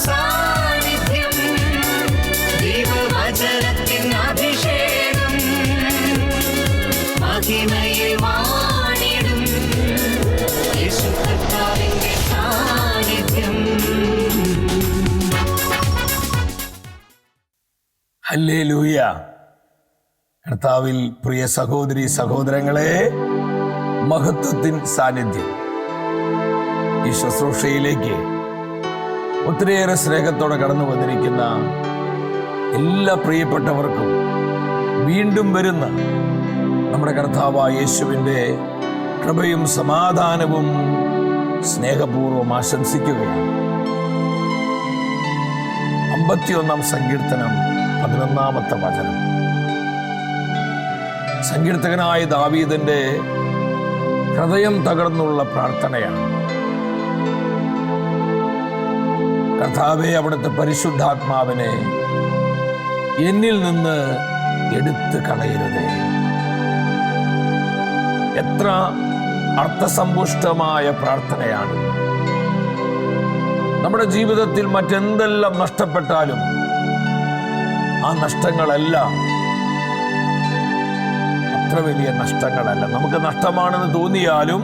സാന്നിധ്യം, ദൈവവചനത്തിൻ അഭിഷേകം, മഹിമയിൽ വാണിടും യേശു കർത്താവിന്റെ സാന്നിധ്യം. ഹല്ലേലൂയ. കർത്താവിൽ പ്രിയ സഹോദരി സഹോദരങ്ങളെ, മഹത്വത്തിൻ സാന്നിധ്യം ഈ ശുശ്രൂഷയിലേക്ക് ഒത്തിരിയേറെ സ്നേഹത്തോടെ കടന്നു വന്നിരിക്കുന്ന എല്ലാ പ്രിയപ്പെട്ടവർക്കും വീണ്ടും വരുന്ന നമ്മുടെ കർത്താവായ യേശുവിൻ്റെ കൃപയും സമാധാനവും സ്നേഹപൂർവ്വം ആശംസിക്കുകയാണ്. 51 സങ്കീർത്തനം 11 വചനം. സങ്കീർത്തകനായ ദാവീദിന്റെ ഹൃദയം തകർന്നുള്ള പ്രാർത്ഥനയാണ്. കർത്താവേ, അവിടുത്തെ പരിശുദ്ധാത്മാവിനെ എന്നിൽ നിന്ന് എടുത്തു കളയരുതേ. എത്ര അർത്ഥസമ്പുഷ്ടമായ പ്രാർത്ഥനയാണ്. നമ്മുടെ ജീവിതത്തിൽ മറ്റെന്തെല്ലാം നഷ്ടപ്പെട്ടാലും ആ നഷ്ടങ്ങളെല്ലാം അത്ര വലിയ നഷ്ടങ്ങളല്ല. നമുക്ക് നഷ്ടമാണെന്ന് തോന്നിയാലും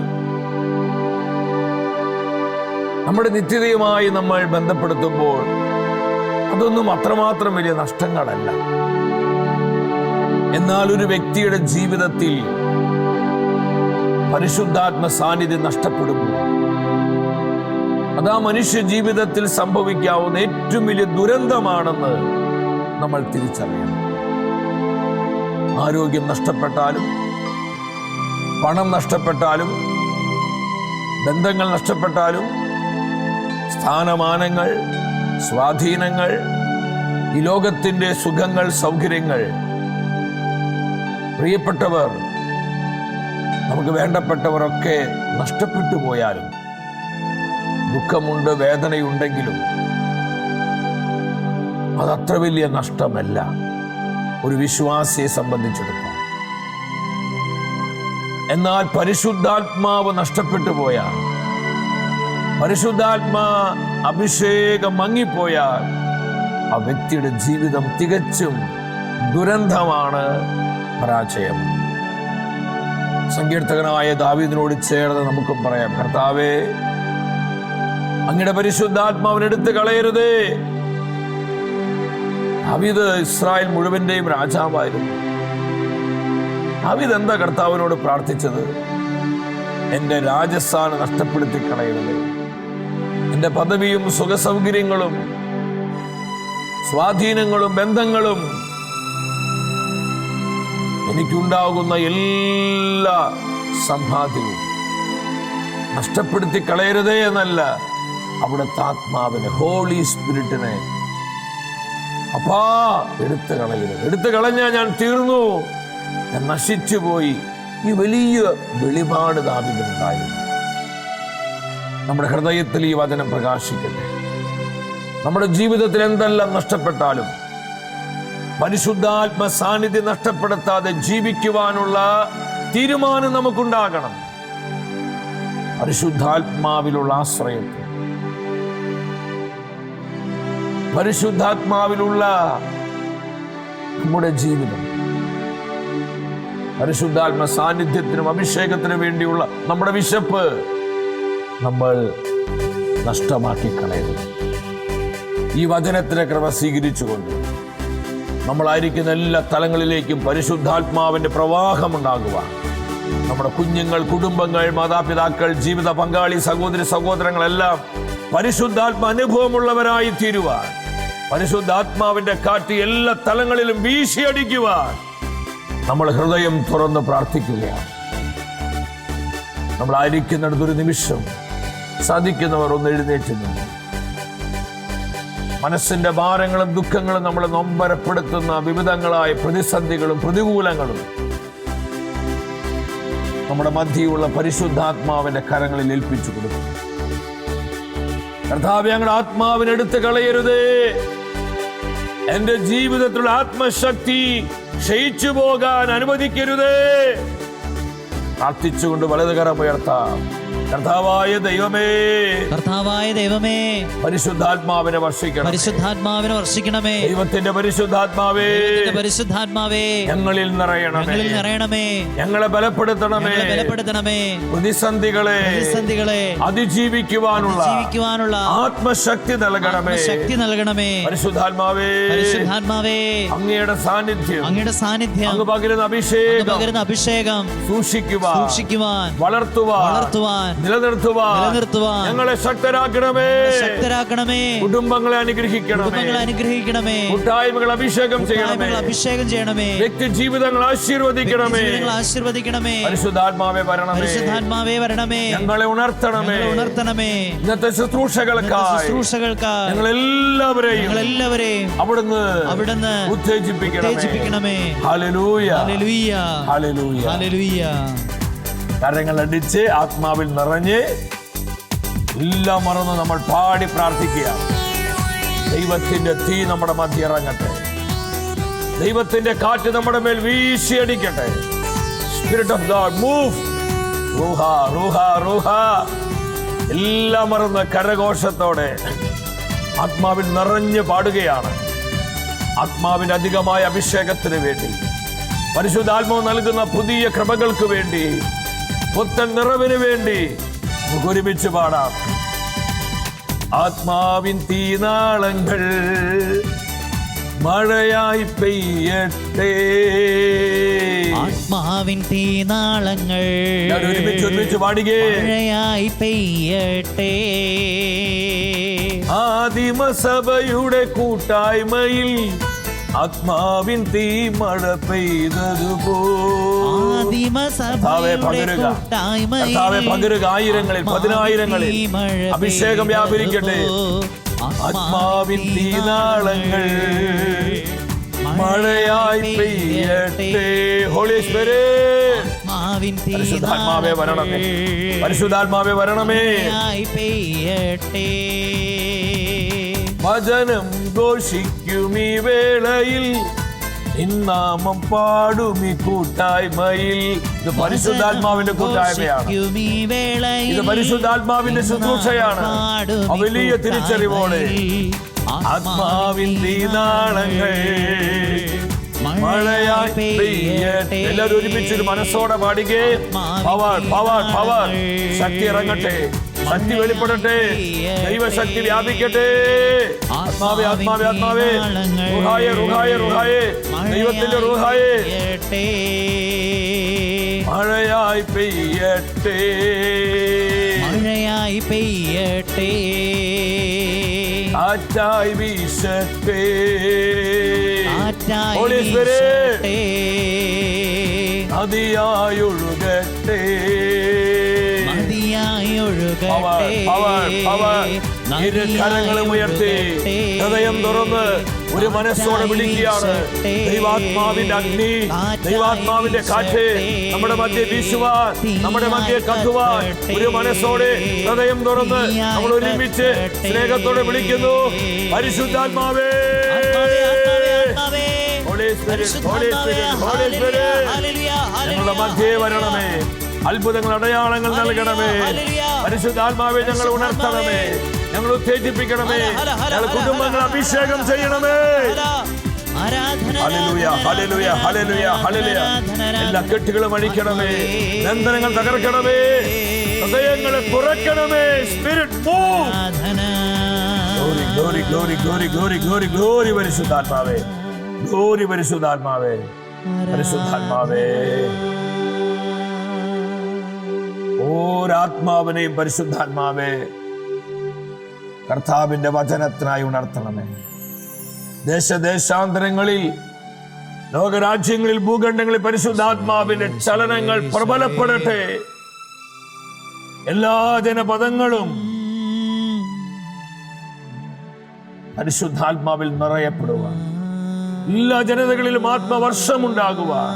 നമ്മുടെ നിത്യതയുമായി നമ്മൾ ബന്ധപ്പെടുത്തുമ്പോൾ അതൊന്നും അത്രമാത്രം വലിയ നഷ്ടങ്ങളല്ല. എന്നാൽ ഒരു വ്യക്തിയുടെ ജീവിതത്തിൽ പരിശുദ്ധാത്മ സാന്നിധ്യം നഷ്ടപ്പെടുമ്പോൾ അതാ മനുഷ്യ ജീവിതത്തിൽ സംഭവിക്കാവുന്ന ഏറ്റവും വലിയ ദുരന്തമാണെന്ന് നമ്മൾ തിരിച്ചറിയണം. ആരോഗ്യം നഷ്ടപ്പെട്ടാലും, പണം നഷ്ടപ്പെട്ടാലും, ബന്ധങ്ങൾ നഷ്ടപ്പെട്ടാലും, സ്ഥാനമാനങ്ങൾ, സ്വാധീനങ്ങൾ, ഈ ലോകത്തിൻ്റെ സുഖങ്ങൾ, സൗകര്യങ്ങൾ, പ്രിയപ്പെട്ടവർ, നമുക്ക് വേണ്ടപ്പെട്ടവരൊക്കെ നഷ്ടപ്പെട്ടു പോയാലും ദുഃഖമുണ്ട്, വേദനയുണ്ടെങ്കിലും അതത്ര വലിയ നഷ്ടമല്ല ഒരു വിശ്വാസിയെ സംബന്ധിച്ചിടത്തോളം. എന്നാൽ പരിശുദ്ധാത്മാവ് നഷ്ടപ്പെട്ടു പോയാൽ, പരിശുദ്ധാത്മാ അഭിഷേകം മങ്ങിപ്പോയാൽ ആ വ്യക്തിയുടെ ജീവിതം തികച്ചും ദുരന്തമാണ്, പരാജയം. സങ്കീർത്തകനായ ദാവീദിനോട് ചേർന്ന് നമുക്കും പറയാം, കർത്താവേ, അങ്ങയുടെ പരിശുദ്ധാത്മാവിനെടുത്ത് കളയരുതേ. ദാവീദ് ഇസ്രായേൽ മുഴുവന്റെയും രാജാവായിരുന്നു. ദാവീദ് എന്താ കർത്താവിനോട് പ്രാർത്ഥിച്ചത്? എന്റെ രാജസ്ഥാനം നഷ്ടപ്പെടുത്തി കളയരുത്, എന്റെ പദവിയും സുഖസൗകര്യങ്ങളും സ്വാധീനങ്ങളും ബന്ധങ്ങളും എനിക്കുണ്ടാകുന്ന എല്ലാ സമ്പാദ്യവും നഷ്ടപ്പെടുത്തി കളയരുതേ എന്നല്ല, അവിടുത്തെ ആത്മാവിനെ, ഹോളി സ്പിരിറ്റിനെ അപ്പാ എടുത്തു കളയരുത്. എടുത്തു കളഞ്ഞാൽ ഞാൻ തീർന്നു, ഞാൻ നശിച്ചുപോയി. ഈ വലിയ വെളിപാട് ദാവീദിനുണ്ടായിരുന്നു. നമ്മുടെ ഹൃദയത്തിൽ ഈ വചനം പ്രകാശിക്കട്ടെ. നമ്മുടെ ജീവിതത്തിൽ എന്തെല്ലാം നഷ്ടപ്പെട്ടാലും പരിശുദ്ധാത്മ സാന്നിധ്യം നഷ്ടപ്പെടുത്താതെ ജീവിക്കുവാനുള്ള തീരുമാനം നമുക്കുണ്ടാകണം. പരിശുദ്ധാത്മാവിലുള്ള ആശ്രയത്തിൽ, പരിശുദ്ധാത്മാവിലുള്ള നമ്മുടെ ജീവിതം, പരിശുദ്ധാത്മ സാന്നിധ്യത്തിനും അഭിഷേകത്തിനും വേണ്ടിയുള്ള നമ്മുടെ വിശപ്പ് നമ്മൾ നഷ്ടമാക്കി കളയരുത്. ഈ വചനത്തിലെ കൃപ സ്വീകരിച്ചുകൊണ്ട് നമ്മളായിരിക്കുന്ന എല്ലാ തലങ്ങളിലേക്കും പരിശുദ്ധാത്മാവിന്റെ പ്രവാഹം ഉണ്ടാകുവാൻ, നമ്മുടെ കുഞ്ഞുങ്ങൾ, കുടുംബങ്ങൾ, മാതാപിതാക്കൾ, ജീവിത പങ്കാളി, സഹോദരി സഹോദരങ്ങളെല്ലാം പരിശുദ്ധാത്മ അനുഭവമുള്ളവരായി തീരുവാൻ, പരിശുദ്ധാത്മാവിന്റെ കാറ്റ് എല്ലാ തലങ്ങളിലും വീശിയടിക്കുവാൻ നമ്മൾ ഹൃദയം തുറന്ന് പ്രാർത്ഥിക്കുകയാണ്. നമ്മളായിരിക്കുന്നിടത്തൊരു നിമിഷം സാധിക്കുന്നവർ ഒന്ന് എഴുന്നേറ്റ് നിന്ന്, മനസ്സിന്റെ ഭാരങ്ങളും ദുഃഖങ്ങളും നമ്മളെ നൊമ്പരപ്പെടുത്തുന്ന വിവിധങ്ങളായ പ്രതിസന്ധികളും പ്രതികൂലങ്ങളും നമ്മുടെ മധ്യയുള്ള പരിശുദ്ധാത്മാവിന്റെ കരങ്ങളിൽ ഏൽപ്പിച്ചു കൊടുക്കും. കർത്താവേ, ഞങ്ങളുടെ ആത്മാവിനെടുത്ത് കളയരുതേ. എന്റെ ജീവിതത്തിലുള്ള ആത്മശക്തി ക്ഷയിച്ചു പോകാൻ അനുവദിക്കരുതേ. പ്രാർത്ഥിച്ചുകൊണ്ട് വലതുകരം ഉയർത്താം. കർത്താവായ ദൈവമേ, കർത്താവായ ദൈവമേ, പരിശുദ്ധാത്മാവിനെ വർഷിക്കണം. പരിശുദ്ധാത്മാവിനെ വർഷിക്കണമേ. ദൈവത്തിന്റെ പരിശുദ്ധാത്മാവേ, ദൈവത്തിന്റെ പരിശുദ്ധാത്മാവേ, ഞങ്ങളിൽ നിറയണമേ. ഞങ്ങളിൽ നിറയണമേ. ഞങ്ങളെ ബലപ്പെടുത്തണമേ. ഞങ്ങളെ ബലപ്പെടുത്തണമേ. പ്രതിസന്ധികളെ അതിജീവിക്കുവാനുള്ള ആത്മശക്തി നൽകണമേ. ശക്തി നൽകണമേ. പരിശുദ്ധാത്മാവേ, പരിശുദ്ധാത്മാവേ, അങ്ങയുടെ സാന്നിധ്യം, അങ്ങയുടെ സാന്നിധ്യം, അങ്ങ് പകരുന്ന അഭിഷേകം സൂക്ഷിക്കുവാൻ, വളർത്തുവാൻ, നിലനിർത്തുവാൻ ഞങ്ങളെ ശക്തരാക്കണമേ. കുടുംബങ്ങളെ അനുഗ്രഹിക്കണമേ. കൂട്ടായ്മകൾ അഭിഷേകം ചെയ്യണമേ. വ്യക്തി ജീവിതങ്ങൾ ആശീർവദിക്കണമേ. പരിശുദ്ധാത്മാവേ വരണമേ. ഞങ്ങളെ ഉണർത്തണമേ. ഇന്നത്തെ ശുശ്രൂഷകൾക്കായി ഞങ്ങളെല്ലാവരെയും അവിടുന്ന് ഉത്തേജിപ്പിക്കണമേ. ഹല്ലേലൂയ, ഹല്ലേലൂയ, ഹല്ലേലൂയ. കരങ്ങളടിച്ച് ആത്മാവിൽ നിറഞ്ഞ് എല്ലാം മറന്ന് നമ്മൾ പാടി പ്രാർത്ഥിക്കുക. ദൈവത്തിന്റെ തീ നമ്മുടെ മധ്യ ഇറങ്ങട്ടെ. ദൈവത്തിന്റെ കാറ്റ് നമ്മുടെ മേൽ വീശിയടിക്കട്ടെ. Spirit of God move. റൂഹ റൂഹ റൂഹ. എല്ലാം മറന്ന് കരഘോഷത്തോടെ ആത്മാവിൽ നിറഞ്ഞ് പാടുകയാണ്. ആത്മാവിന്റെ അധികമായ അഭിഷേകത്തിന് വേണ്ടി, പരിശുദ്ധാത്മാവ് നൽകുന്ന പുതിയ കൃപകൾക്ക് വേണ്ടി, പുത്തൻ നിറവിന് വേണ്ടി നമുക്ക് ഒരുമിച്ച് പാടാം. ആത്മാവിൻ തീനാളങ്ങൾ മഴയായി പെയ്യട്ടെ. ആത്മാവിൻ തീനാളങ്ങൾ ഒരുമിച്ച് പാടുകേ. മഴയായി പെയ്യട്ടെ. ആദിമസഭയുടെ കൂട്ടായ്മയിൽ ആത്മാവിൻ തീ മഴ പെയ്തതുപോലുക. ആയിരങ്ങളിൽ, പതിനായിരങ്ങളിൽ അഭിഷേകം വ്യാപരിക്കട്ടെ. ആത്മാവിൻ തീനാളങ്ങൾ മഴയായി പെയ്യട്ടെ. ഹോളി സ്പിരിറ്റ്, പരിശുദ്ധാത്മാവേ വരണമേ. പരിശുദ്ധാത്മാവേ വരണമേ. വചനം ഘോഷിക്കുമീ വേളയിൽ, നിന്നാമം പാടുമീ കൂട്ടായ്മയിൽ. ഇത് പരിശുദ്ധാത്മാവിന്റെ കൂട്ടായ്മയാണ്. ഇത് പരിശുദ്ധാത്മാവിന്റെ ശുശ്രൂഷയാണ്. വലിയ തിരിച്ചറിവോടെ ആത്മാവിൻ തീനാളങ്ങൾ മഴയായി പെയ്യട്ടെ. എല്ലാവരും ഒരുമിച്ചൊരു മനസ്സോടെ പാടുകേ. Power power power. ശക്തി ഇറങ്ങട്ടെ, ശക്തി വെളിപ്പെടട്ടെ, ദൈവശക്തി വ്യാപിക്കട്ടെ. ആത്മാവേ ആത്മാവേ ആത്മാവേ, റുഹായേ റുഹായേ റുഹായേ, ദൈവത്തിന്റെ റുഹായേ. മഴയായി പെയ്യട്ടെ, മഴയായി പെയ്യട്ടെ. കാറ്റായി വീശട്ടെ. Holy spirit, നദിയായി ഒഴുകട്ടെ. ഇരു കരങ്ങളും ഉയർത്തി ഹൃദയം തുറന്ന് ഒരു മനസ്സോടെ വിളിക്കുകയാണ്. ദൈവാത്മാവിന്റെ അഗ്നി, ദൈവാത്മാവിന്റെ കാറ്റ് നമ്മുടെ മധ്യ വീശുവാൻ, നമ്മുടെ മധ്യ കത്തുവാൻ ഒരു മനസ്സോടെ ഹൃദയം തുറന്ന് നമ്മൾ ഒരുമിച്ച് സ്നേഹത്തോടെ വിളിക്കുന്നു. പരിശുദ്ധാത്മാവേ, ഞങ്ങളുടെ മധ്യേ വരണമേ. അത്ഭുതങ്ങൾ, അടയാളങ്ങൾ നൽകണമേ. പരിശുദ്ധാത്മാവേ, ഞങ്ങൾ ഉണർത്തണമേ, ഞങ്ങൾ ഉത്തേജിപ്പിക്കണമേ, ഞങ്ങൾ കുടുംബങ്ങൾ അഭിഷേകം ചെയ്യണമേ. ഹല്ലേലൂയ, ഹല്ലേലൂയ, ഹല്ലേലൂയ, ഹല്ലേലൂയ. എല്ലാ കെട്ടുകളും അഴിക്കണമേ, ബന്ധനങ്ങൾ തകർക്കണമേ, ഹൃദയങ്ങളെ തുറക്കണമേ. Spirit move. Glory glory glory glory glory glory. പരിശുദ്ധാത്മാവേ, ഗ്ലോറി. പരിശുദ്ധാത്മാവേ, പരിശുദ്ധാത്മാവേ. ഓരാത്മാവിനെയും പരിശുദ്ധാത്മാവേ കർത്താവിന്റെ വചനത്തിനായി ഉണർത്തണമേ. ദേശദേശാന്തരങ്ങളിൽ, ലോകരാജ്യങ്ങളിൽ, ഭൂഖണ്ഡങ്ങളിൽ പരിശുദ്ധാത്മാവിന്റെ ചലനങ്ങൾ പ്രബലപ്പെടട്ടെ. എല്ലാ ജനപദങ്ങളും പരിശുദ്ധാത്മാവിൽ നിറയപ്പെടുവാൻ, എല്ലാ ജനതകളിലും ആത്മവർഷമുണ്ടാകുവാൻ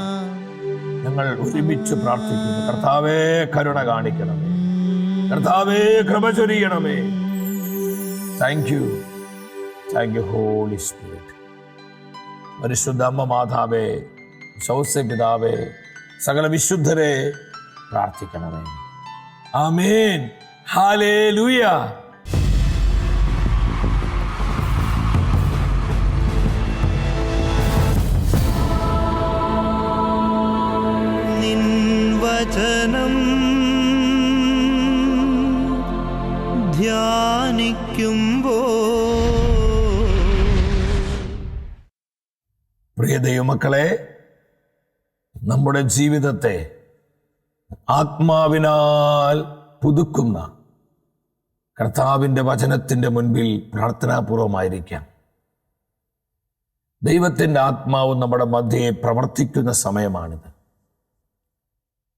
ഞങ്ങൾ ഒരുമിച്ച് പ്രാർത്ഥിക്കുന്നു. കർത്താവേ, കരുണ കാണിക്കണമേ. കർത്താവേ, കൃപ ചൊരിയണമേ. Thank you, thank you holy spirit. പരിശുദ്ധ അമ്മ മാതാവേ, സൗസ്യ പിതാവേ, സകല വിശുദ്ധരെ പ്രാർത്ഥിക്കണമേ. ആമേൻ. ഹല്ലേലൂയ. നിൻ വചനം പ്രിയ ദൈവമക്കളെ, നമ്മുടെ ജീവിതത്തെ ആത്മാവിനാൽ പുതുക്കുന്ന കർത്താവിൻ്റെ വചനത്തിൻ്റെ മുൻപിൽ പ്രാർത്ഥനാപൂർവമായിരിക്കാം. ദൈവത്തിൻ്റെ ആത്മാവ് നമ്മുടെ മധ്യയെ പ്രവർത്തിക്കുന്ന സമയമാണിത്.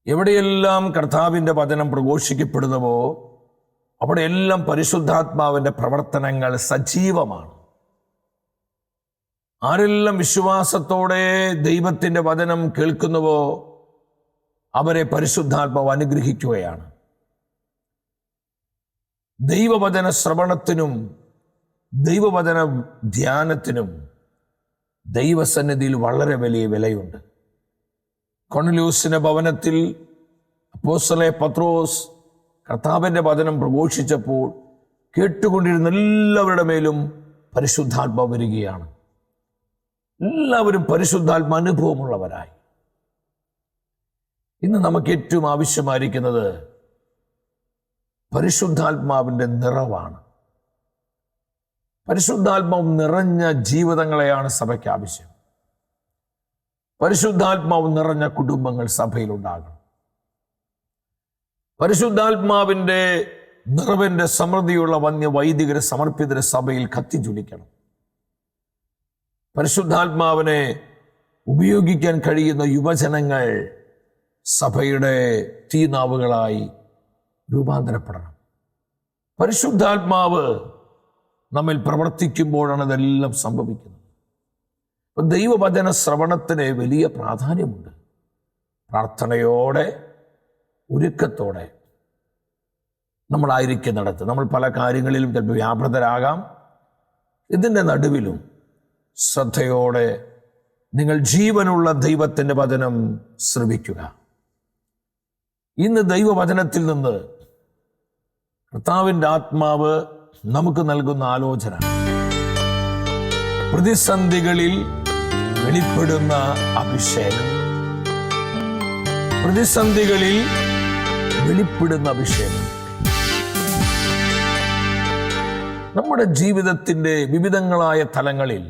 എവിടെയെല്ലാം കർത്താവിൻ്റെ വചനം പ്രഘോഷിക്കപ്പെടുന്നുവോ അവിടെയെല്ലാം പരിശുദ്ധാത്മാവിൻ്റെ പ്രവർത്തനങ്ങൾ സജീവമാണ്. ആരെല്ലാം വിശ്വാസത്തോടെ ദൈവത്തിൻ്റെ വചനം കേൾക്കുന്നുവോ അവരെ പരിശുദ്ധാത്മാവ് അനുഗ്രഹിക്കുകയാണ്. ദൈവവചന ശ്രവണത്തിനും ദൈവവചന ധ്യാനത്തിനും ദൈവസന്നിധിയിൽ വളരെ വലിയ വിലയുണ്ട്. കൊർന്നേലിയോസിന്റെ ഭവനത്തിൽ അപ്പോസ്തലനായ പത്രോസ് കർത്താവിൻ്റെ വചനം പ്രഘോഷിച്ചപ്പോൾ കേട്ടുകൊണ്ടിരുന്ന എല്ലാവരുടെ മേലും പരിശുദ്ധാത്മാവ് വരികയാണ്. എല്ലാവരും പരിശുദ്ധാത്മ അനുഭവമുള്ളവരായി. ഇന്ന് നമുക്ക് ഏറ്റവും ആവശ്യമായിരിക്കുന്നത് പരിശുദ്ധാത്മാവിൻ്റെ നിറവാണ്. പരിശുദ്ധാത്മാവ് നിറഞ്ഞ ജീവിതങ്ങളെയാണ് സഭയ്ക്ക് ആവശ്യം. പരിശുദ്ധാത്മാവ് നിറഞ്ഞ കുടുംബങ്ങൾ സഭയിലുണ്ടാകണം. പരിശുദ്ധാത്മാവിൻ്റെ നിറവിൻ്റെ സമൃദ്ധിയുള്ള വന്യ വൈദികരെ സമർപ്പിതരെ സഭയിൽ കത്തിജ്വലിക്കണം. പരിശുദ്ധാത്മാവിനെ ഉപയോഗിക്കാൻ കഴിയുന്ന യുവജനങ്ങൾ സഭയുടെ തീനാവുകളായി രൂപാന്തരപ്പെടണം. പരിശുദ്ധാത്മാവ് നമ്മിൽ പ്രവർത്തിക്കുമ്പോഴാണ് ഇതെല്ലാം സംഭവിക്കുന്നത്. ദൈവവചന ശ്രവണത്തിന് വലിയ പ്രാധാന്യമുണ്ട്. പ്രാർത്ഥനയോടെ ഒരുക്കത്തോടെ നമ്മളായിരിക്കുന്നിടത്ത് നമ്മൾ പല കാര്യങ്ങളിലും ചിലപ്പോൾ വ്യാപൃതരാകാം. ഇതിൻ്റെ നടുവിലും ശ്രദ്ധയോടെ നിങ്ങൾ ജീവനുള്ള ദൈവത്തിൻ്റെ വചനം ശ്രവിക്കുക. ഇന്ന് ദൈവവചനത്തിൽ നിന്ന് കർത്താവിൻ്റെ ആത്മാവ് നമുക്ക് നൽകുന്ന ആലോചന, പ്രതിസന്ധികളിൽ വെളിപ്പെടുന്ന അഭിഷേകം. പ്രതിസന്ധികളിൽ വെളിപ്പെടുന്ന അഭിഷേകം നമ്മുടെ ജീവിതത്തിൻ്റെ വിവിധങ്ങളായ തലങ്ങളിൽ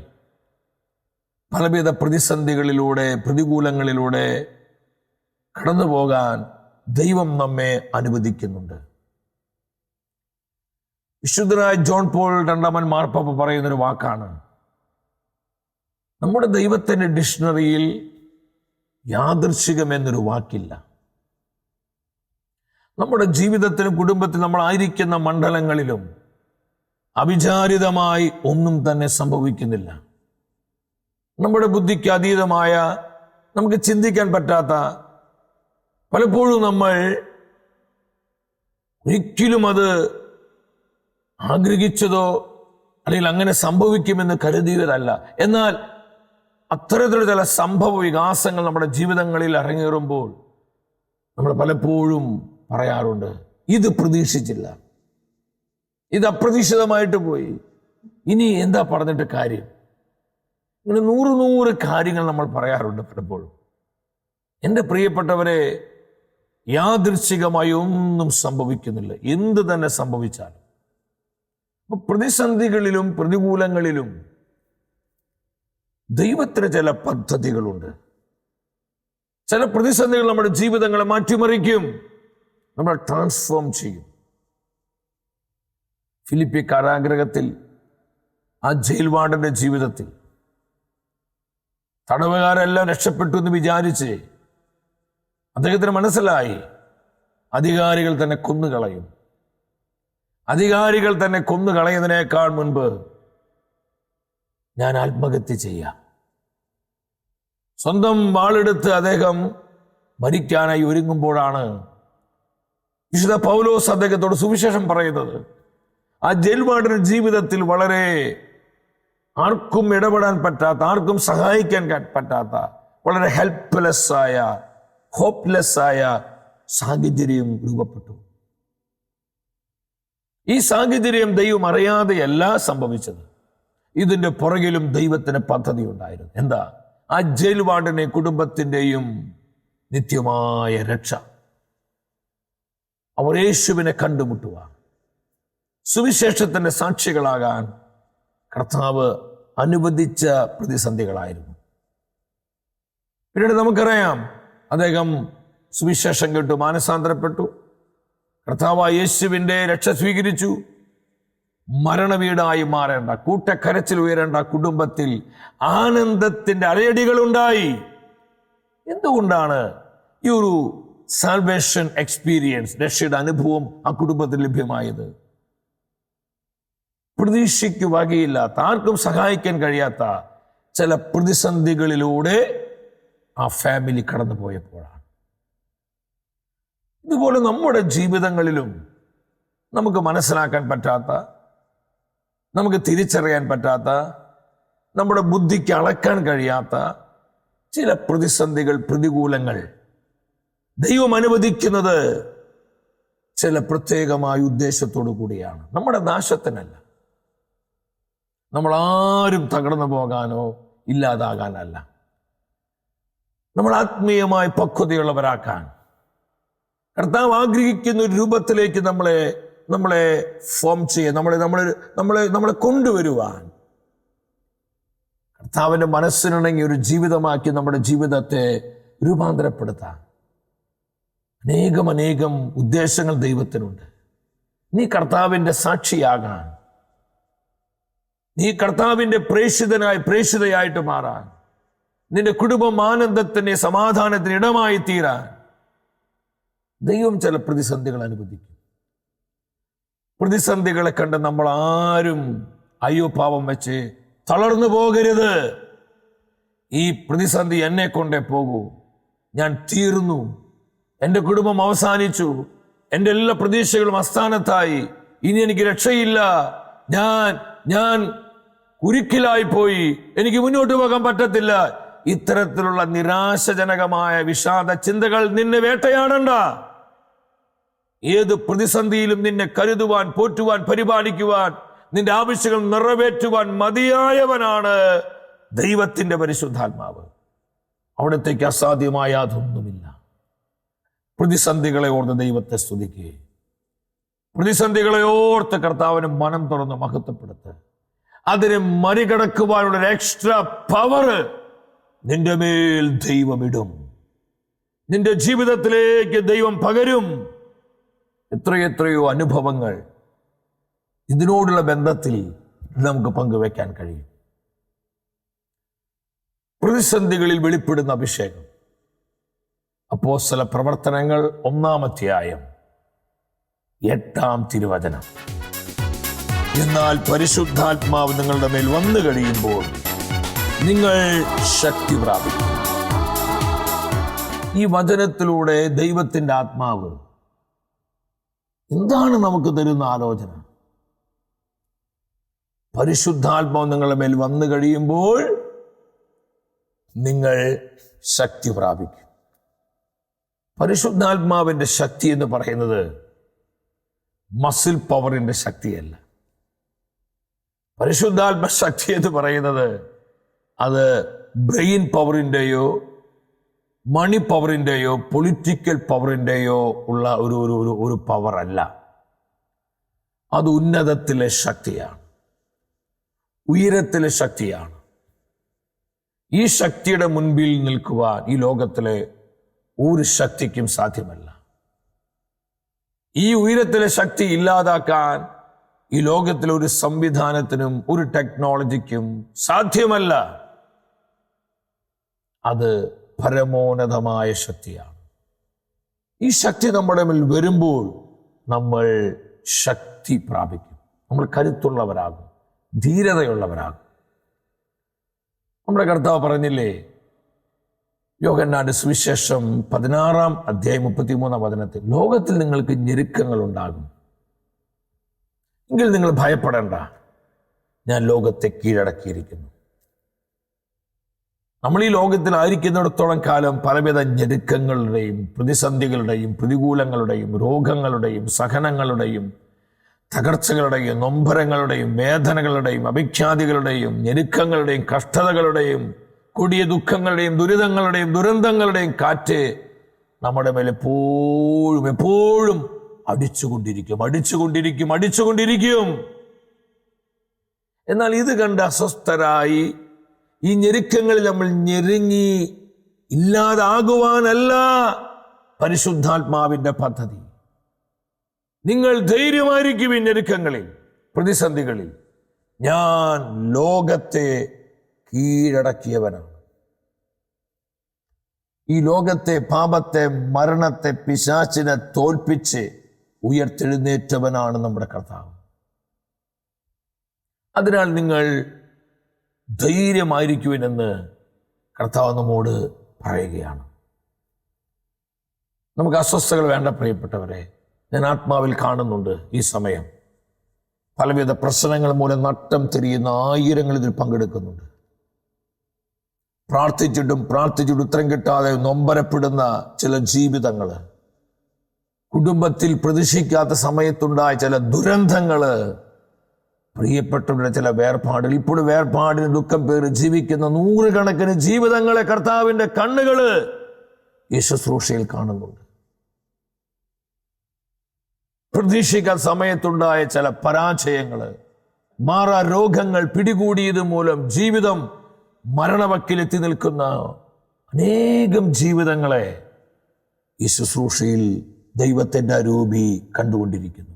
പലവിധ പ്രതിസന്ധികളിലൂടെ പ്രതികൂലങ്ങളിലൂടെ കടന്നു പോകാൻ ദൈവം നമ്മെ അനുവദിക്കുന്നുണ്ട്. വിശുദ്ധനായ ജോൺ പോൾ രണ്ടാമൻ മാർപ്പാപ്പ പറയുന്നൊരു വാക്കാണ്, നമ്മുടെ ദൈവത്തിൻ്റെ ഡിക്ഷണറിയിൽ യാദൃശ്ചികം എന്നൊരു വാക്കില്ല. നമ്മുടെ ജീവിതത്തിലും കുടുംബത്തിലും നമ്മളായിരിക്കുന്ന മണ്ഡലങ്ങളിലും അവിചാരിതമായി ഒന്നും തന്നെ സംഭവിക്കുന്നില്ല. നമ്മുടെ ബുദ്ധിക്ക് അതീതമായ, നമുക്ക് ചിന്തിക്കാൻ പറ്റാത്ത, പലപ്പോഴും നമ്മൾ ഒരിക്കലും അത് ആഗ്രഹിച്ചതോ അല്ലെങ്കിൽ അങ്ങനെ സംഭവിക്കുമെന്ന് കരുതിയതല്ല. എന്നാൽ അത്തരത്തിലുള്ള ചില സംഭവ വികാസങ്ങൾ നമ്മുടെ ജീവിതങ്ങളിൽ അരങ്ങേറുമ്പോൾ നമ്മൾ പലപ്പോഴും പറയാറുണ്ട്, ഇത് പ്രതീക്ഷിച്ചില്ല, ഇത് അപ്രതീക്ഷിതമായിട്ട് പോയി, ഇനി എന്താ പറഞ്ഞിട്ട് കാര്യം. ഇങ്ങനെ 100 കാര്യങ്ങൾ നമ്മൾ പറയാറുണ്ട് പലപ്പോഴും. എൻ്റെ പ്രിയപ്പെട്ടവരെ, യാദൃശ്ചികമായി ഒന്നും സംഭവിക്കുന്നില്ല. എന്ത് തന്നെ സംഭവിച്ചാലും പ്രതിസന്ധികളിലും പ്രതികൂലങ്ങളിലും ദൈവത്തിന് ചില പദ്ധതികളുണ്ട്. ചില പ്രതിസന്ധികൾ നമ്മുടെ ജീവിതങ്ങളെ മാറ്റിമറിക്കും, നമ്മളെ ട്രാൻസ്ഫോം ചെയ്യും. ഫിലിപ്പി കാരാഗ്രഹത്തിൽ ആ ജയിൽ വാർഡന്റെ ജീവിതത്തിൽ തടവുകാരെല്ലാം രക്ഷപ്പെട്ടു എന്ന് വിചാരിച്ച് അദ്ദേഹത്തിന് മനസ്സിലായി അധികാരികൾ തന്നെ കൊന്നുകളയും. അധികാരികൾ തന്നെ കൊന്നുകളയുന്നതിനേക്കാൾ മുൻപ് ഞാൻ ആത്മഹത്യ ചെയ്യാം. സ്വന്തം വാളെടുത്ത് അദ്ദേഹം മരിക്കാനായി ഒരുങ്ങുമ്പോഴാണ് വിശുദ്ധ പൗലോസ് അദ്ദേഹത്തോട് സുവിശേഷം പറയുന്നത്. ആ ജയിൽ വാർഡന്റെ ജീവിതത്തിൽ വളരെ ആർക്കും ഇടപെടാൻ പറ്റാത്ത, ആർക്കും സഹായിക്കാൻ പറ്റാത്ത, വളരെ ഹെൽപ്ലെസ് ആയ, ഹോപ്പ്ലെസ് ആയ സാഹചര്യം രൂപപ്പെട്ടു. ഈ സാഹചര്യം ദൈവം അറിയാതെയല്ല സംഭവിച്ചത്. ഇതിന്റെ പുറകിലും ദൈവത്തിന് പദ്ധതി ഉണ്ടായിരുന്നു. എന്താ? ആ ജയിൽ വാർഡനെ കുടുംബത്തിന്റെയും നിത്യമായ രക്ഷ. അവർ യേശുവിനെ കണ്ടുമുട്ടുവാൻ, സുവിശേഷത്തിന്റെ സാക്ഷികളാകാൻ കർത്താവ് അനുവദിച്ച പ്രതിസന്ധികളായിരുന്നു. പിന്നീട് നമുക്കറിയാം, അദ്ദേഹം സുവിശേഷം കേട്ടു, മാനസാന്തരപ്പെട്ടു, കർത്താവായ യേശുവിന്റെ രക്ഷ സ്വീകരിച്ചു. മരണവീടായി മാറേണ്ട, കൂട്ടക്കരച്ചിൽ ഉയരേണ്ട കുടുംബത്തിൽ ആനന്ദത്തിന്റെ അലയടികൾ ഉണ്ടായി. എന്തുകൊണ്ടാണ് ഈ ഒരു സാൽവേഷൻ എക്സ്പീരിയൻസ്, രക്ഷയുടെ അനുഭവം ആ കുടുംബത്തിൽ ലഭ്യമായത്? പ്രതീക്ഷയ്ക്ക് വകയില്ലാത്ത, ആർക്കും സഹായിക്കാൻ കഴിയാത്ത ചില പ്രതിസന്ധികളിലൂടെ ആ ഫാമിലി കടന്നു പോയപ്പോഴാണ്. ഇതുപോലെ നമ്മുടെ ജീവിതങ്ങളിലും നമുക്ക് മനസ്സിലാക്കാൻ പറ്റാത്ത, നമുക്ക് തിരിച്ചറിയാൻ പറ്റാത്ത, നമ്മുടെ ബുദ്ധിക്ക് അളക്കാൻ കഴിയാത്ത ചില പ്രതിസന്ധികൾ, പ്രതികൂലങ്ങൾ ദൈവം അനുവദിക്കുന്നത് ചില പ്രത്യേകമായ ഉദ്ദേശത്തോടു കൂടിയാണ്. നമ്മുടെ നാശത്തിനല്ല, നമ്മൾ ആരും തകർന്നു പോകാനോ ഇല്ലാതാകാനല്ല, നമ്മൾ ആത്മീയമായി പക്വതയുള്ളവരാക്കാൻ കർത്താവ് ആഗ്രഹിക്കുന്ന ഒരു രൂപത്തിലേക്ക് നമ്മളെ ഫോം ചെയ്യാൻ, നമ്മളെ കൊണ്ടുവരുവാൻ, കർത്താവിന്റെ മനസ്സിനിണങ്ങി ഒരു ജീവിതമാക്കി നമ്മുടെ ജീവിതത്തെ രൂപാന്തരപ്പെടുത്താൻ അനേകം ഉദ്ദേശങ്ങൾ ദൈവത്തിനുണ്ട്. നീ കർത്താവിന്റെ സാക്ഷിയാകാൻ, നീ കർത്താവിന്റെ പ്രേക്ഷിതയായിട്ട് മാറാൻ, നിന്റെ കുടുംബം ആനന്ദത്തിന്, സമാധാനത്തിന് ഇടമായി തീരാൻ ദൈവം ചില പ്രതിസന്ധികൾ അനുവദിക്കും. പ്രതിസന്ധികളെ കണ്ട് നമ്മൾ ആരും അയ്യോ പാവം വെച്ച് തളർന്നു പോകരുത്. ഈ പ്രതിസന്ധി എന്നെ കൊണ്ടേ പോകൂ, ഞാൻ തീർന്നു, എൻ്റെ കുടുംബം അവസാനിച്ചു, എൻ്റെ എല്ലാ പ്രതീക്ഷകളും അസ്ഥാനത്തായി, ഇനി എനിക്ക് രക്ഷയില്ല, ഞാൻ കുരുക്കിലായി പോയി, എനിക്ക് മുന്നോട്ട് പോകാൻ പറ്റത്തില്ല. ഇത്തരത്തിലുള്ള നിരാശജനകമായ വിഷാദ ചിന്തകൾ നിന്നെ വേട്ടയാടണ്ട. ഏത് പ്രതിസന്ധിയിലും നിന്നെ കരുതുവാൻ, പോറ്റുവാൻ, പരിപാലിക്കുവാൻ, നിന്റെ ആവശ്യങ്ങൾ നിറവേറ്റുവാൻ മതിയായവനാണ് ദൈവത്തിന്റെ പരിശുദ്ധാത്മാവ്. അവിടത്തേക്ക് അസാധ്യമായ യാതൊന്നുമില്ല. പ്രതിസന്ധികളെ ഓർത്ത് ദൈവത്തെ സ്തുതിക്കുക, പ്രതിസന്ധികളെ ഓർത്ത് കർത്താവിന് മനം തുറന്ന് മഹത്വപ്പെടുത്ത്. അതിനെ മറികടക്കുവാനുള്ള ഒരു എക്സ്ട്രാ പവർ നിന്റെ മേൽ ദൈവം ഇടും, നിന്റെ ജീവിതത്തിലേക്ക് ദൈവം പകരും. എത്രയെത്രയോ അനുഭവങ്ങൾ ഇതിനോടുള്ള ബന്ധത്തിൽ നമുക്ക് പങ്കുവെക്കാൻ കഴിയും. പ്രതിസന്ധികളിൽ വെളിപ്പെടുന്ന അഭിഷേകം. അപ്പോസ്തല പ്രവർത്തനങ്ങൾ 1-ാം അധ്യായം 8-ാം തിരുവചനം. എന്നാൽ പരിശുദ്ധാത്മാവ് നിങ്ങളുടെ മേൽ വന്നു കഴിയുമ്പോൾ നിങ്ങൾ ശക്തി പ്രാപിക്കും. ഈ വചനത്തിലൂടെ ദൈവത്തിന്റെ ആത്മാവ് എന്താണ് നമുക്ക് തരുന്ന ആലോചന? പരിശുദ്ധാത്മാവ് നിങ്ങളുടെ മേൽ വന്നു കഴിയുമ്പോൾ നിങ്ങൾ ശക്തി പ്രാപിക്കും. പരിശുദ്ധാത്മാവിന്റെ ശക്തി എന്ന് പറയുന്നത് മസിൽ പവറിന്റെ ശക്തിയല്ല. പരിശുദ്ധാത്മ ശക്തി എന്ന് പറയുന്നത് അത് ബ്രെയിൻ പവറിൻ്റെയോ മണി പവറിൻ്റെയോ പൊളിറ്റിക്കൽ പവറിൻ്റെയോ ഉള്ള ഒരു പവർ അല്ല. അത് ഉന്നതത്തിലെ ശക്തിയാണ്, ഉയരത്തിലെ ശക്തിയാണ്. ഈ ശക്തിയുടെ മുൻപിൽ നിൽക്കുവാൻ ഈ ലോകത്തിലെ ഒരു ശക്തിക്കും സാധ്യമല്ല. ഈ ഉയരത്തിലെ ശക്തി ഇല്ലാതാക്കാൻ ഈ ലോകത്തിലെ ഒരു സംവിധാനത്തിനും ഒരു ടെക്നോളജിക്കും സാധ്യമല്ല. അത് പരമോന്നതമായ ശക്തിയാണ്. ഈ ശക്തി നമ്മുടെ മേൽ വരുമ്പോൾ നമ്മൾ ശക്തി പ്രാപിക്കും, നമ്മൾ കരുത്തുള്ളവരാകും, ധീരതയുള്ളവരാകും. നമ്മുടെ കർത്താവ് പറഞ്ഞില്ലേ, യോഹന്നാന്റെ സുവിശേഷം 16-ാം അധ്യായം 33-ാം വചനത്തിൽ, ലോകത്തിൽ നിങ്ങൾക്ക് ഞെരുക്കങ്ങൾ ഉണ്ടാകും, എങ്കിൽ നിങ്ങൾ ഭയപ്പെടേണ്ട, ഞാൻ ലോകത്തെ കീഴടക്കിയിരിക്കുന്നു. നമ്മൾ ഈ ലോകത്തിലായിരിക്കുന്നിടത്തോളം കാലം പലവിധ ഞെരുക്കങ്ങളുടെയും പ്രതിസന്ധികളുടെയും പ്രതികൂലങ്ങളുടെയും രോഗങ്ങളുടെയും സഹനങ്ങളുടെയും തകർച്ചകളുടെയും നൊമ്പരങ്ങളുടെയും വേദനകളുടെയും അഭിഖ്യാതികളുടെയും ഞെരുക്കങ്ങളുടെയും കഷ്ടതകളുടെയും കൊടിയ ദുഃഖങ്ങളുടെയും ദുരിതങ്ങളുടെയും ദുരന്തങ്ങളുടെയും കാറ്റ് നമ്മുടെ മേലെ എപ്പോഴും അടിച്ചുകൊണ്ടിരിക്കും. എന്നാൽ ഇത് കണ്ട് അസ്വസ്ഥരായി ഈ ഞെരുക്കങ്ങളിൽ നമ്മൾ ഞെരുങ്ങി ഇല്ലാതാകുവാനല്ല പരിശുദ്ധാത്മാവിന്റെ പദ്ധതി. നിങ്ങൾ ധൈര്യമായിരിക്കുവിൻ ഞെരുക്കങ്ങളിൽ, പ്രതിസന്ധികളിൽ. ഞാൻ ലോകത്തെ കീഴടക്കിയവനാണ്. ഈ ലോകത്തെ, പാപത്തെ, മരണത്തെ, പിശാചിനെ തോൽപ്പിച്ച് ഉയർത്തെഴുന്നേറ്റവനാണ് നമ്മുടെ കർത്താവ്. അതിനാൽ നിങ്ങൾ ധൈര്യമായിരിക്കുവിനെന്ന് കർത്താവ് നമ്മോട് പറയുകയാണ്. നമുക്ക് അസ്വസ്ഥതകൾ വേണ്ട പ്രിയപ്പെട്ടവരെ. ഞാൻ ആത്മാവിൽ കാണുന്നുണ്ട് ഈ സമയം പലവിധ പ്രശ്നങ്ങൾ മൂലം നട്ടം തിരിയുന്ന ആയിരങ്ങൾ ഇതിൽ പങ്കെടുക്കുന്നുണ്ട്. പ്രാർത്ഥിച്ചിട്ടും ഉത്തരം കിട്ടാതെ നൊമ്പരപ്പെടുന്ന ചില ജീവിതങ്ങൾ, കുടുംബത്തിൽ പ്രതീക്ഷിക്കാത്ത സമയത്തുണ്ടായ ചില ദുരന്തങ്ങള്, പ്രിയപ്പെട്ടവരുടെ ചില വേർപാടുകൾ, ഇപ്പോൾ വേർപാടിന് ദുഃഖം പേര് ജീവിക്കുന്ന നൂറുകണക്കിന് ജീവിതങ്ങളെ കർത്താവിന്റെ കണ്ണുകള് ഈ ശുശ്രൂഷയിൽ കാണുന്നുണ്ട്. പ്രതീക്ഷിക്കാത്ത സമയത്തുണ്ടായ ചില പരാജയങ്ങള്, മാറാ രോഗങ്ങൾ പിടികൂടിയത് മൂലം ജീവിതം മരണവക്കിലെത്തി നിൽക്കുന്ന അനേകം ജീവിതങ്ങളെ ഈ ശുശ്രൂഷയിൽ ദൈവത്തിന്റെ അരൂപി കണ്ടുകൊണ്ടിരിക്കുന്നു.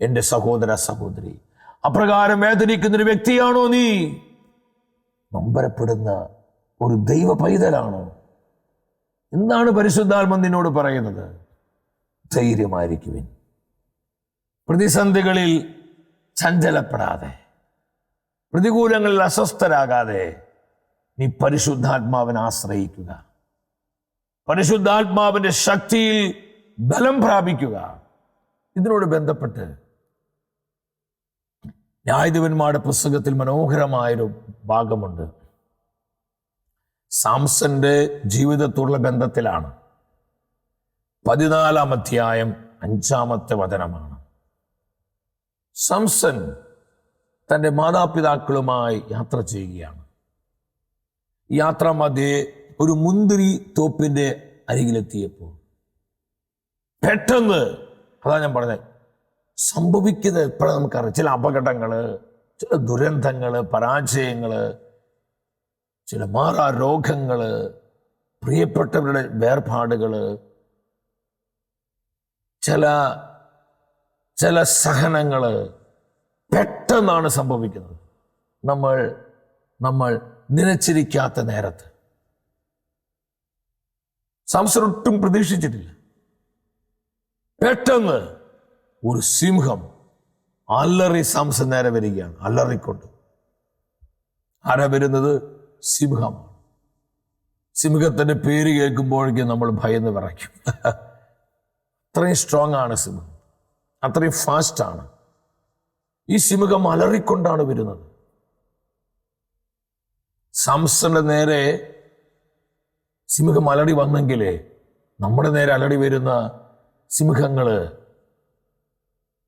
എൻ്റെ സഹോദര സഹോദരി, അപ്രകാരം വേദനിക്കുന്ന ഒരു വ്യക്തിയാണോ നീ? നൊമ്പരപ്പെടുന്ന ഒരു ദൈവ പൈതലാണോ? എന്താണ് പരിശുദ്ധാത്മ നിന്നോട് പറയുന്നത്? ധൈര്യമായിരിക്കുവിൻ. പ്രതിസന്ധികളിൽ ചഞ്ചലപ്പെടാതെ, പ്രതികൂലങ്ങളിൽ അസ്വസ്ഥരാകാതെ നീ പരിശുദ്ധാത്മാവിനെ ആശ്രയിക്കുക. പരിശുദ്ധാത്മാവിന്റെ ശക്തിയിൽ ബലം പ്രാപിക്കുക. ഇതിനോട് ബന്ധപ്പെട്ട് ന്യായാധിപന്മാരുടെ പുസ്തകത്തിൽ മനോഹരമായൊരു ഭാഗമുണ്ട്. സാംസന്റെ ജീവിതത്തോടുള്ള ബന്ധത്തിലാണ്. 14 അധ്യായം 5 വചനമാണ്. സാംസൺ തൻ്റെ മാതാപിതാക്കളുമായി യാത്ര ചെയ്യുകയാണ്. യാത്രാമധ്യേ ഒരു മുന്തിരി തോപ്പിന്റെ അരികിലെത്തിയപ്പോൾ പെട്ടെന്ന്, അതാ ഞാൻ പറഞ്ഞത്, സംഭവിക്കുന്നത് എപ്പോഴും നമുക്കറിയാം. ചില അപകടങ്ങള്, ചില ദുരന്തങ്ങള്, പരാജയങ്ങള്, ചില മാറാ രോഗങ്ങള്, പ്രിയപ്പെട്ടവരുടെ വേർപാടുകള്, ചില സഹനങ്ങള് പെട്ടെന്നാണ് സംഭവിക്കുന്നത്. നമ്മൾ നനച്ചിരിക്കാത്ത നേരത്ത്. സാംസൺ ഒട്ടും പ്രതീക്ഷിച്ചിട്ടില്ല. പെട്ടെന്ന് ഒരു സിംഹം അലറി സാംസൺ നേരെ വരികയാണ്. അലറിക്കൊണ്ട്. ആരാ വരുന്നത്? സിംഹമാണ്. സിംഹത്തിന്റെ പേര് കേൾക്കുമ്പോഴേക്കും നമ്മൾ ഭയന്ന് വിറയ്ക്കും. അത്രയും സ്ട്രോങ് ആണ് സിംഹം, അത്രയും ഫാസ്റ്റ് ആണ്. ഈ സിംഹം അലറിക്കൊണ്ടാണ് വരുന്നത്. സാംസന്റെ നേരെ സിംഹം അലറി വന്നെങ്കിലേ നമ്മുടെ നേരെ അലറി വരുന്ന സിംഹങ്ങള്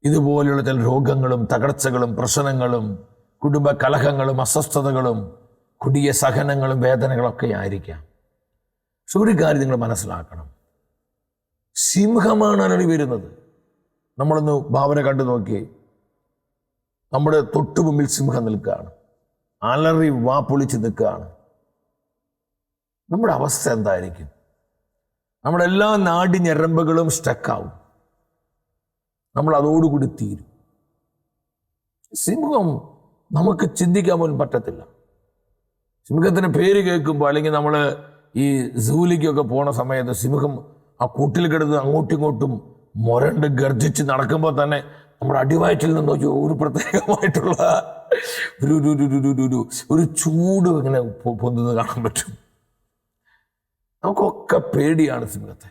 ഇതുപോലെയുള്ള ചില രോഗങ്ങളും തകർച്ചകളും പ്രശ്നങ്ങളും കുടുംബ കലഹങ്ങളും അസ്വസ്ഥതകളും കൊടിയ സഹനങ്ങളും വേദനകളൊക്കെ ആയിരിക്കാം. പക്ഷെ ഒരു കാര്യം നിങ്ങൾ മനസ്സിലാക്കണം, സിംഹമാണ് അലറി വരുന്നത്. നമ്മളൊന്ന് ഭാവന കണ്ടു നോക്കി. നമ്മുടെ തൊട്ടു മുമ്പിൽ സിംഹം നിൽക്കുകയാണ്, അലറി വാ പൊളിച്ച് നിൽക്കുകയാണ്. നമ്മുടെ അവസ്ഥ എന്തായിരിക്കും? നമ്മുടെ എല്ലാ നാടിഞരമ്പുകളും സ്റ്റക്കാവും. നമ്മൾ അതോടുകൂടി തീരും. സിംഹം നമുക്ക് ചിന്തിക്കാൻ പോലും പറ്റത്തില്ല. സിംഹത്തിന് പേര് കേൾക്കുമ്പോൾ, അല്ലെങ്കിൽ നമ്മൾ ഈ സൂലിക്കൊക്കെ പോണ സമയത്ത് സിംഹം ആ കൂട്ടിൽ കിടന്ന് അങ്ങോട്ടും ഇങ്ങോട്ടും മുരണ്ട് ഗർജിച്ച് നടക്കുമ്പോൾ തന്നെ നമ്മുടെ അടിവയറ്റിൽ നിന്ന് ഒരു പ്രത്യേകമായിട്ടുള്ള ഒരു ചൂട് ഇങ്ങനെ പൊന്തുന്നത് കാണാൻ പറ്റും. നമുക്കൊക്കെ പേടിയാണ് സിംഹത്തെ.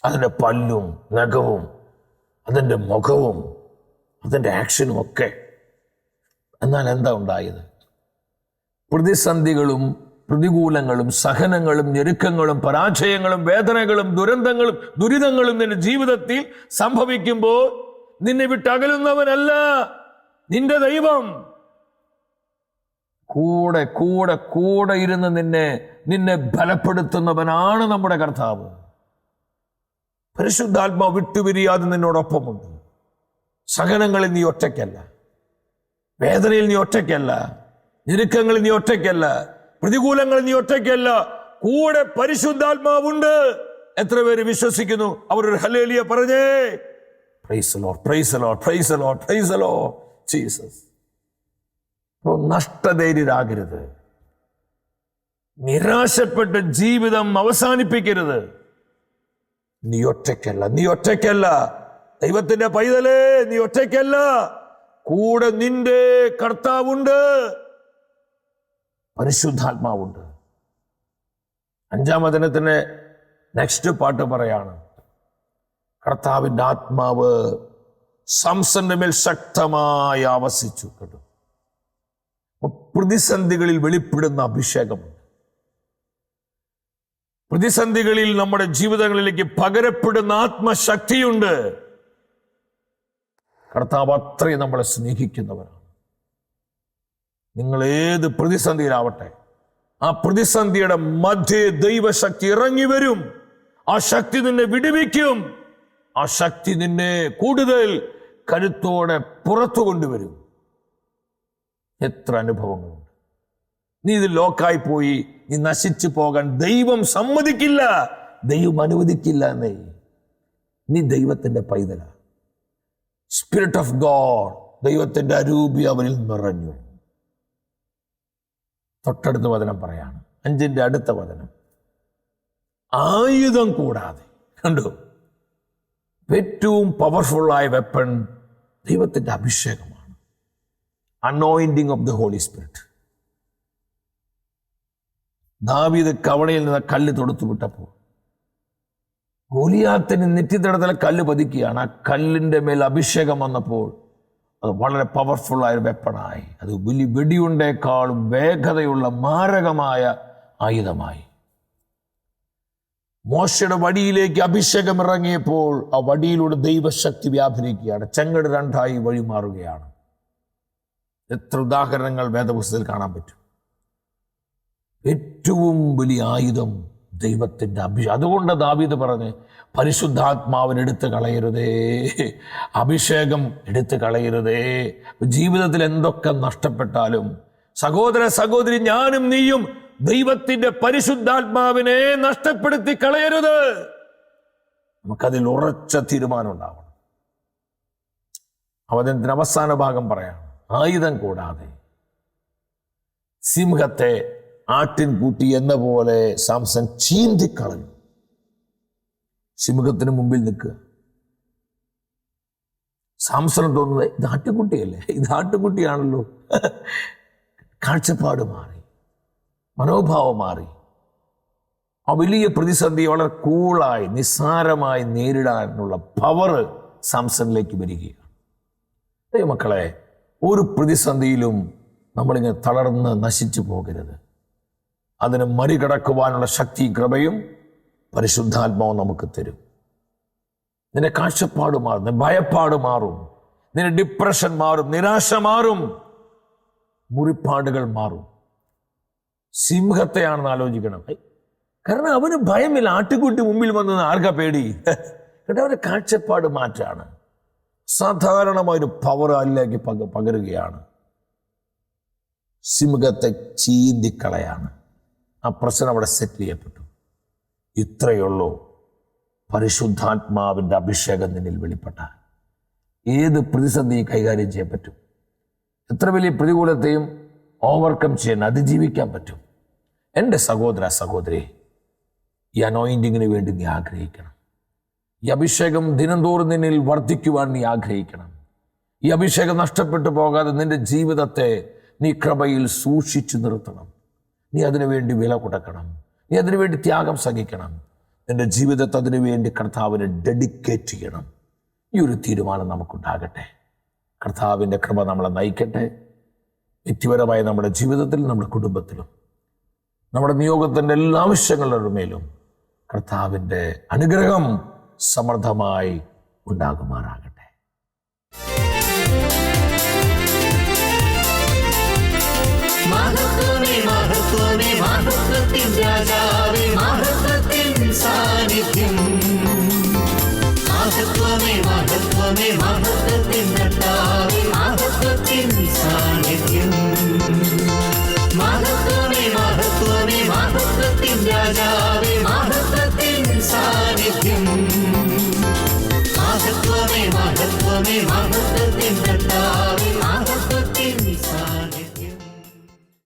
അതിൻ്റെ പല്ലും നഖവും അതിൻ്റെ മുഖവും അതിൻ്റെ ആക്ഷനും ഒക്കെ. എന്നാൽ എന്താ ഉണ്ടായത്? പ്രതിസന്ധികളും പ്രതികൂലങ്ങളും സഹനങ്ങളും ഞെരുക്കങ്ങളും പരാജയങ്ങളും വേദനകളും ദുരന്തങ്ങളും ദുരിതങ്ങളും നിന്റെ ജീവിതത്തിൽ സംഭവിക്കുമ്പോൾ നിന്നെ വിട്ടകലുന്നവനല്ല നിന്റെ ദൈവം. കൂടെ കൂടെ കൂടെ ഇരുന്ന് നിന്നെ ബലപ്പെടുത്തുന്നവനാണ് നമ്മുടെ കർത്താവ്. പരിശുദ്ധാത്മാവ് വിട്ടുപിരിയാതെ നിന്നോടൊപ്പമുണ്ട്. സഹനങ്ങളിൽ നീ ഒറ്റയ്ക്കല്ല, വേദനയിൽ നീ ഒറ്റയ്ക്കല്ല, ഞെരുക്കങ്ങളിൽ നീ ഒറ്റയ്ക്കല്ല, പ്രതികൂലങ്ങളിൽ നീ ഒറ്റയ്ക്കല്ല. കൂടെ പരിശുദ്ധാത്മാവുണ്ട്. എത്ര പേര് വിശ്വസിക്കുന്നു? അവരൊരു ഹല്ലേലൂയ പറഞ്ഞേ. Praise the Lord, praise the Lord, praise the Lord, praise the Lord Jesus. നഷ്ടധൈര്യരാകരുത്, നിരാശപ്പെട്ട് ജീവിതം അവസാനിപ്പിക്കരുത്. നീ ഒറ്റയ്ക്കല്ല, നീ ഒറ്റയ്ക്കല്ല. ദൈവത്തിന്റെ പൈതലേ, നീ ഒറ്റയ്ക്കല്ല. കൂടെ നിന്റെ കർത്താവുണ്ട്, പരിശുദ്ധാത്മാവുണ്ട്. 5-ാം വചനത്തിന് നെക്സ്റ്റ് പാട്ട് പറയാണ്, കർത്താവിന്റെ ആത്മാവ് സംസന്റെ മേൽ ശക്തമായി ആവസിച്ചു. കേട്ടോ, പ്രതിസന്ധികളിൽ വെളിപ്പെടുന്ന അഭിഷേകമുണ്ട്. പ്രതിസന്ധികളിൽ നമ്മുടെ ജീവിതങ്ങളിലേക്ക് പകരപ്പെടുന്ന ആത്മശക്തിയുണ്ട്. കർത്താവ് അത്രയും നമ്മളെ സ്നേഹിക്കുന്നവരാണ്. നിങ്ങൾ ഏത് പ്രതിസന്ധിയിലാവട്ടെ, ആ പ്രതിസന്ധിയുടെ മധ്യേ ദൈവശക്തി ഇറങ്ങി വരും. ആ ശക്തി നിന്നെ വിടുവിക്കും. ആ ശക്തി നിന്നെ കൂടുതൽ കരുത്തോടെ പുറത്തു കൊണ്ടുവരും. എത്ര അനുഭവങ്ങളുണ്ട്. നീ ഇത് ലോക്കായി പോയി, നീ നശിച്ചു പോകാൻ ദൈവം സമ്മതിക്കില്ല, ദൈവം അനുവദിക്കില്ല. എന്നേ, നീ ദൈവത്തിന്റെ പൈതല. സ്പിരിറ്റ് ഓഫ് ഗോഡ്, ദൈവത്തിന്റെ അരൂപി അവരിൽ നിറഞ്ഞു. തൊട്ടടുത്ത വചനം പറയാണ്, 5-ന്റെ അടുത്ത വചനം, ആയുധം കൂടാതെ. കണ്ടു, ഏറ്റവും പവർഫുള്ളായ വെപ്പൺ ദൈവത്തിന്റെ അഭിഷേകമാണ്. Anointing of the Holy Spirit. ദാവീദ് കവണയിൽ നിന്ന് കല്ല് തൊടുത്തു വിട്ടപ്പോൾ ഗോലിയാത്തിന് നെറ്റിത്തടത്തിലെ കല്ല് പതിക്കുകയാണ്. ആ കല്ലിന്റെ മേൽ അഭിഷേകം വന്നപ്പോൾ അത് വളരെ പവർഫുള്ളായ വെപ്പണായി. അത് വെടിയുണ്ടേക്കാളും വേഗതയുള്ള മാരകമായ ആയുധമായി. മോശയുടെ വടിയിലേക്ക് അഭിഷേകം ഇറങ്ങിയപ്പോൾ ആ വടിയിലൂടെ ദൈവശക്തി വ്യാപരിക്കുകയാണ്. ചെങ്കട് 2ആയി വഴിമാറുകയാണ്. എത്ര ഉദാഹരണങ്ങൾ വേദപുസ്തകത്തിൽ കാണാൻ പറ്റും. ഏറ്റവും വലിയ ആയുധം ദൈവത്തിന്റെ അഭിഷേകം. അതുകൊണ്ട് ദാവീദ് പറഞ്ഞ്, പരിശുദ്ധാത്മാവിന് എടുത്തു കളയരുതേ, അഭിഷേകം എടുത്തു കളയരുതേ. ജീവിതത്തിൽ എന്തൊക്കെ നഷ്ടപ്പെട്ടാലും സഹോദര സഹോദരി, ഞാനും നീയും ദൈവത്തിന്റെ പരിശുദ്ധാത്മാവിനെ നഷ്ടപ്പെടുത്തി കളയരുത്. നമുക്കതിൽ ഉറച്ച തീരുമാനം ഉണ്ടാവണം. അവതരണത്തിന് അവസാന ഭാഗം പറയാണ്, ആയുധം കൂടാതെ. സിംഹത്തെ ആട്ടിൻകൂട്ടി എന്ന പോലെ സാംസൺ ചീന്തിക്കളഞ്ഞു. സിംഹത്തിന് മുമ്പിൽ നിൽക്കുക. സാംസൺ തോന്നുന്നത് ഇത് ആട്ടുകുട്ടിയല്ലേ, ഇത് ആട്ടുകുട്ടിയാണല്ലോ. കാഴ്ചപ്പാട് മാറി, മനോഭാവം മാറി. ആ വലിയ പ്രതിസന്ധി വളരെ കൂളായി നിസ്സാരമായി നേരിടാനുള്ള പവർ സാംസണിലേക്ക് വരികയാണ്. മക്കളെ, ഒരു പ്രതിസന്ധിയിലും നമ്മളിങ്ങനെ തളർന്ന് നശിച്ചു പോകരുത്. അതിനെ മറികടക്കുവാനുള്ള ശക്തി കൃപയും പരിശുദ്ധാത്മാവും നമുക്ക് തരും. നിന്റെ കാഴ്ചപ്പാട് മാറും, നിന്റെ ഭയപ്പാട് മാറും, നിന്റെ ഡിപ്രഷൻ മാറും, നിരാശ മാറും, മുറിപ്പാടുകൾ മാറും. സിംഹത്തെയാണെന്ന് ആലോചിക്കണം. കാരണം അവന് ഭയമില്ല. ആട്ടുകുട്ടി മുമ്പിൽ വന്നത് ആർക്കാ പേടി? കേട്ടോ, അവന്റെ കാഴ്ചപ്പാട് മാറ്റാണ്. സാധാരണമായൊരു പവർ അതിലേക്ക് പകരുകയാണ്. സിംഹത്തെ ചീന്തിക്കളയാണ്. ആ പ്രശ്നം അവിടെ സെറ്റിൽ ചെയ്യപ്പെട്ടു. ഇത്രയുള്ളൂ. പരിശുദ്ധാത്മാവിൻ്റെ അഭിഷേകം നിന്നിൽ വെളിപ്പെട്ടാൽ ഏത് പ്രതിസന്ധിയും കൈകാര്യം ചെയ്യാൻ പറ്റും. എത്ര വലിയ പ്രതികൂലത്തെയും ഓവർകം ചെയ്യാൻ, അതിജീവിക്കാൻ പറ്റും. എൻ്റെ സഹോദര സഹോദരി, ഈ അനോയിൻറ്റിങ്ങിന് വേണ്ടി നീ ആഗ്രഹിക്കണം. ഈ അഭിഷേകം ദിനംതോറും നിന്നിൽ വർദ്ധിക്കുവാൻ നീ ആഗ്രഹിക്കണം. ഈ അഭിഷേകം നഷ്ടപ്പെട്ടു പോകാതെ നിന്റെ ജീവിതത്തെ നീ കൃപയിൽ സൂക്ഷിച്ചു നിർത്തണം. നീ അതിനുവേണ്ടി വില കൊടുക്കണം. നീ അതിനുവേണ്ടി ത്യാഗം സഹിക്കണം. നിന്റെ ജീവിതത്തെ അതിനുവേണ്ടി കർത്താവിനെ ഡെഡിക്കേറ്റ് ചെയ്യണം. ഈ ഒരു തീരുമാനം നമുക്കുണ്ടാകട്ടെ. കർത്താവിൻ്റെ കൃപ നമ്മളെ നയിക്കട്ടെ. വ്യക്തിപരമായ നമ്മുടെ ജീവിതത്തിലും നമ്മുടെ കുടുംബത്തിലും നമ്മുടെ നിയോഗത്തിൻ്റെ എല്ലാ ആവശ്യങ്ങളുടെ മേലും കർത്താവിൻ്റെ അനുഗ്രഹം സമൃദ്ധമായി ഉണ്ടാകുമാറാകട്ടെ. മഹത്വമേ മഹത്വമേ മഹത്വത്തിൻ രാജാവേ മഹത്വത്തിൻ സാന്നിധ്യം മഹത്വമേ മഹത്വമേ മഹത്വ